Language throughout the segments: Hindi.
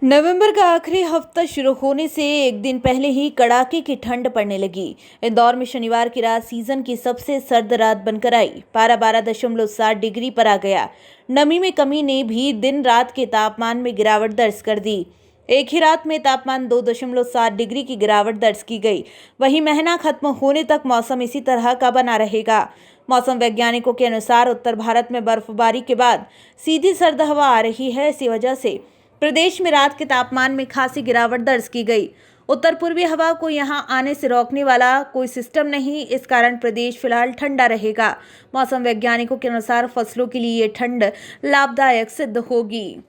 नवंबर का आखिरी हफ्ता शुरू होने से एक दिन पहले ही कड़ाके की ठंड पड़ने लगी। इंदौर में शनिवार की रात सीजन की सबसे सर्द रात बनकर आई। पारा 12.7 डिग्री पर आ गया। नमी में कमी ने भी दिन रात के तापमान में गिरावट दर्ज कर दी। एक ही रात में तापमान 2.7 डिग्री की गिरावट दर्ज की गई। वहीं महीना खत्म होने तक मौसम इसी तरह का बना रहेगा। मौसम वैज्ञानिकों के अनुसार उत्तर भारत में बर्फबारी के बाद सीधी सर्द हवा आ रही है। इसी वजह से प्रदेश में रात के तापमान में खासी गिरावट दर्ज की गई। उत्तर पूर्वी हवा को यहां आने से रोकने वाला कोई सिस्टम नहीं, इस कारण प्रदेश फिलहाल ठंडा रहेगा। मौसम वैज्ञानिकों के अनुसार फसलों के लिए ये ठंड लाभदायक सिद्ध होगी।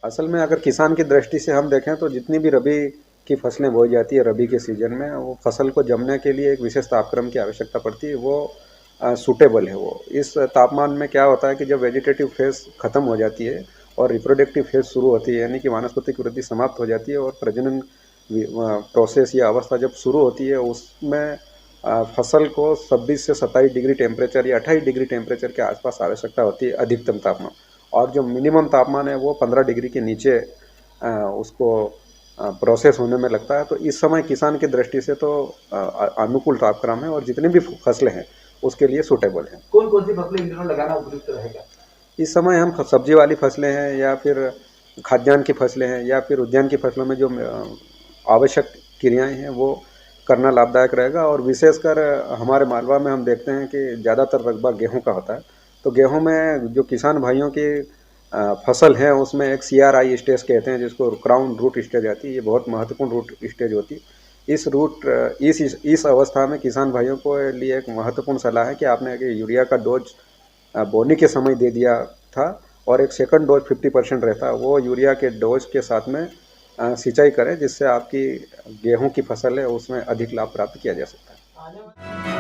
असल में अगर किसान की दृष्टि से हम देखें तो जितनी भी रबी की फसलें बोई जाती है रबी के सीजन में, वो फसल को जमने के लिए एक विशेष तापक्रम की आवश्यकता पड़ती है। वो सूटेबल है। वो इस तापमान में क्या होता है कि जब वेजिटेटिव फेज ख़त्म हो जाती है और रिप्रोडक्टिव फेज शुरू होती है, यानी कि वानस्पतिक वृद्धि समाप्त हो जाती है और प्रजनन प्रोसेस या अवस्था जब शुरू होती है, उसमें फसल को 26 से 27 डिग्री टेम्परेचर या 28 डिग्री टेम्परेचर के आसपास आवश्यकता होती है अधिकतम तापमान, और जो मिनिमम तापमान है वो 15 डिग्री के नीचे उसको प्रोसेस होने में लगता है। तो इस समय किसान की दृष्टि से तो अनुकूल तापक्रम है और जितनी भी फसलें हैं उसके लिए सूटेबल हैं। कौन कौन सी फसलें इन दिनों लगाना उपयुक्त रहेगा? इस समय हम सब्जी वाली फसलें हैं या फिर खाद्यान्न की फसलें हैं या फिर उद्यान की फसलों में जो आवश्यक क्रियाएं हैं वो करना लाभदायक रहेगा। और विशेषकर हमारे मालवा में हम देखते हैं कि ज़्यादातर रकबा गेहूं का होता है। तो गेहूं में जो किसान भाइयों की फसल है उसमें एक CRI स्टेज कहते हैं, जिसको क्राउन रूट स्टेज आती है। ये बहुत महत्वपूर्ण रूट स्टेज होती है। इस अवस्था में किसान भाइयों को लिए एक महत्वपूर्ण सलाह है कि आपने यूरिया का डोज बोनी के समय दे दिया था और एक सेकंड डोज 50% रहता है, वो यूरिया के डोज के साथ में सिंचाई करें, जिससे आपकी गेहूं की फसल है उसमें अधिक लाभ प्राप्त किया जा सकता है।